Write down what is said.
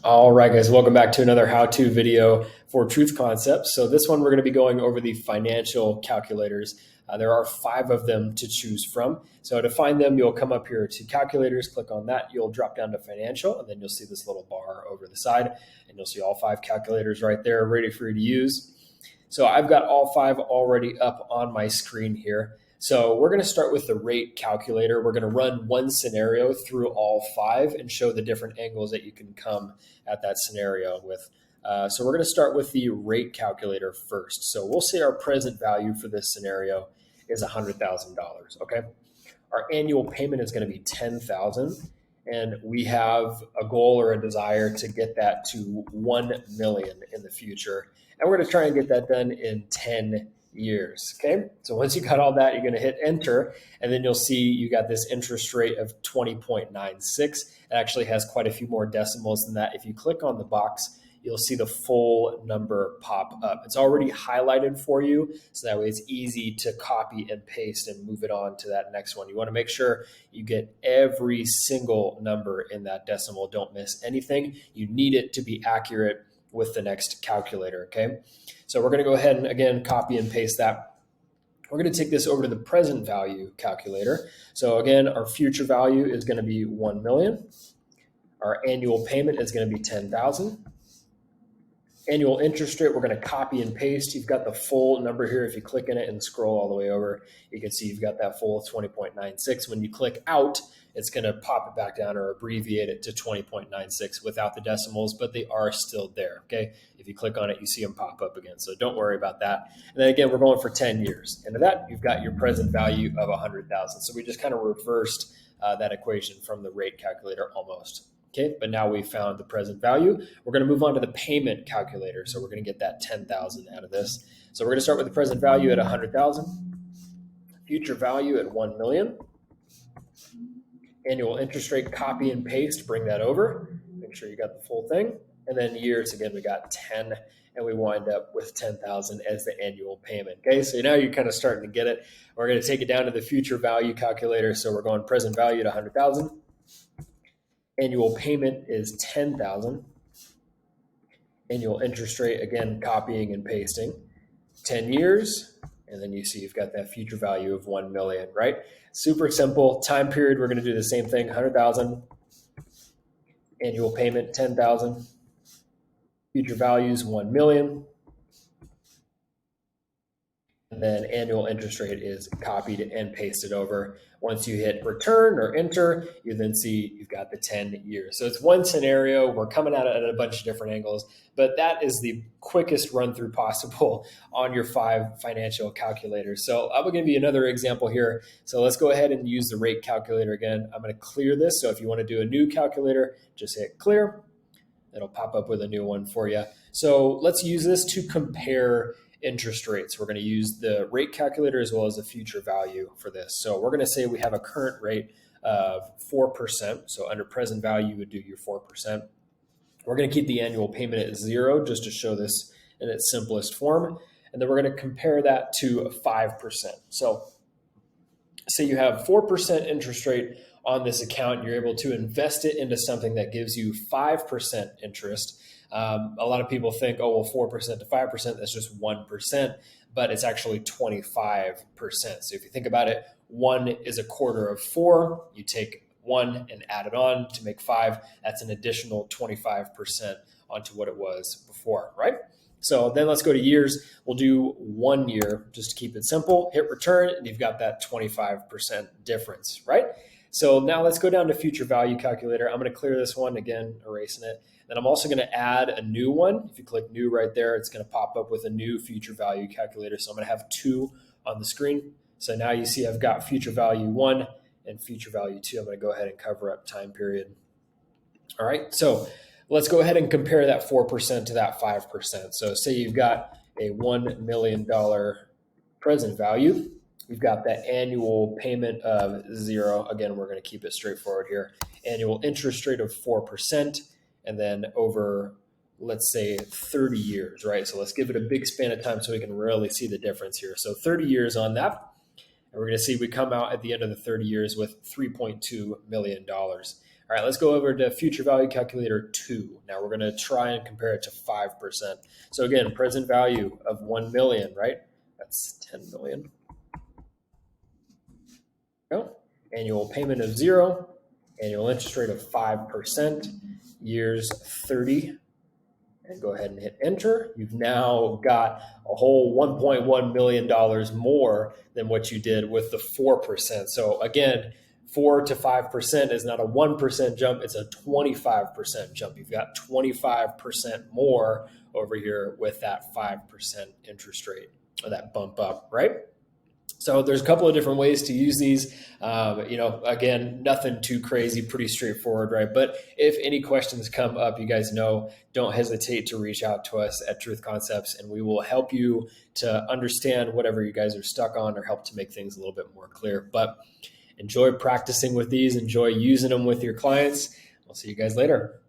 All right, guys, welcome back to another how-to video for truth concepts. So this one, we're going to be going over the financial calculators. There are 5 of them to choose from. So to find them, you'll come up here to calculators, click on that. You'll drop down to financial, and then you'll see this little bar over the side, and you'll see all 5 calculators right there ready for you to use. So I've got all 5 already up on my screen here. So we're going to start with the rate calculator. We're going to run one scenario through all 5 and show the different angles that you can come at that scenario with. So we're going to start with the rate calculator first. So we'll say our present value for this scenario is $100,000. Okay. Our annual payment is going to be $10,000, and we have a goal or a desire to get that to 1 million in the future. And we're going to try and get that done in 10 years. Okay. So once you got all that, you're going to hit enter, and then you'll see you got this interest rate of 20.96. It actually has quite a few more decimals than that. If you click on the box, you'll see the full number pop up. It's already highlighted for you, so that way it's easy to copy and paste and move it on to that next one. You want to make sure you get every single number in that decimal. Don't miss anything. You need it to be accurate with the next calculator, okay? So we're going to go ahead and, again, copy and paste that. We're going to take this over to the present value calculator. So again, our future value is going to be 1 million. Our annual payment is going to be 10,000. Annual interest rate, we're going to copy and paste. You've got the full number here. If you click in it and scroll all the way over, you can see you've got that full 20.96. When you click out, it's going to pop it back down or abbreviate it to 20.96 without the decimals, but they are still there, okay? If you click on it, you see them pop up again, so don't worry about that. And then again, we're going for 10 years. Into that, you've got your present value of 100,000. So we just kind of reversed that equation from the rate calculator almost. Okay, but now we found the present value. We're going to move on to the payment calculator. So we're going to get that 10,000 out of this. So we're going to start with the present value at 100,000, future value at 1 million, annual interest rate, copy and paste, bring that over. Make sure you got the full thing. And then years, again, we got 10, and we wind up with 10,000 as the annual payment. Okay, so now you're kind of starting to get it. We're going to take it down to the future value calculator. So we're going present value at 100,000. Annual payment is 10,000. Annual interest rate, again, copying and pasting. 10 years, and then you see you've got that future value of 1 million, right? Super simple. Time period, we're going to do the same thing, 100,000. Annual payment, 10,000. Future values, 1 million. And then annual interest rate is copied and pasted over. Once you hit return or enter, you then see you've got the 10 years. So it's one scenario. We're coming at it at a bunch of different angles, but that is the quickest run through possible on your 5 financial calculators. So I will give you another example here. So let's go ahead and use the rate calculator again. I'm going to clear this. So if you want to do a new calculator, just hit clear. It'll pop up with a new one for you. So let's use this to compare interest rates. We're going to use the rate calculator as well as the future value for this. So we're going to say we have a current rate of 4%. So under present value, you would do your 4%. We're going to keep the annual payment at 0 just to show this in its simplest form. And then we're going to compare that to 5%. So say you have 4% interest rate on this account, you're able to invest it into something that gives you 5% interest. A lot of people think, oh, well, 4% to 5%, that's just 1%, but it's actually 25%. So if you think about it, 1 is a quarter of 4. You take 1 and add it on to make 5. That's an additional 25% onto what it was before, right? So then let's go to years. We'll do 1 year just to keep it simple. Hit return, and you've got that 25% difference, right? So now let's go down to future value calculator. I'm going to clear this one, again, erasing it. Then I'm also going to add a new one. If you click new right there, it's going to pop up with a new future value calculator. So I'm going to have 2 on the screen. So now you see I've got future value 1 and future value 2. I'm going to go ahead and cover up time period. All right, so let's go ahead and compare that 4% to that 5%. So say you've got a $1 million present value. We've got that annual payment of 0. Again, we're going to keep it straightforward here. Annual interest rate of 4. And then over, let's say, 30 years, right? So let's give it a big span of time so we can really see the difference here. So 30 years on that. And we're going to see we come out at the end of the 30 years with $3.2 million. All right, let's go over to future value calculator 2. Now we're going to try and compare it to 5%. So again, present value of 1 million, right? That's 10 million. Go. Annual payment of 0, annual interest rate of 5%, years 30, and go ahead and hit enter. You've now got a whole $1.1 million more than what you did with the 4%. So again, 4 to 5% is not a 1% jump, it's a 25% jump. You've got 25% more over here with that 5% interest rate, or that bump up, right? So there's a couple of different ways to use these. Again, nothing too crazy, pretty straightforward, right? But if any questions come up, you guys know, don't hesitate to reach out to us at Truth Concepts, and we will help you to understand whatever you guys are stuck on or help to make things a little bit more clear. But enjoy practicing with these, enjoy using them with your clients. We'll see you guys later.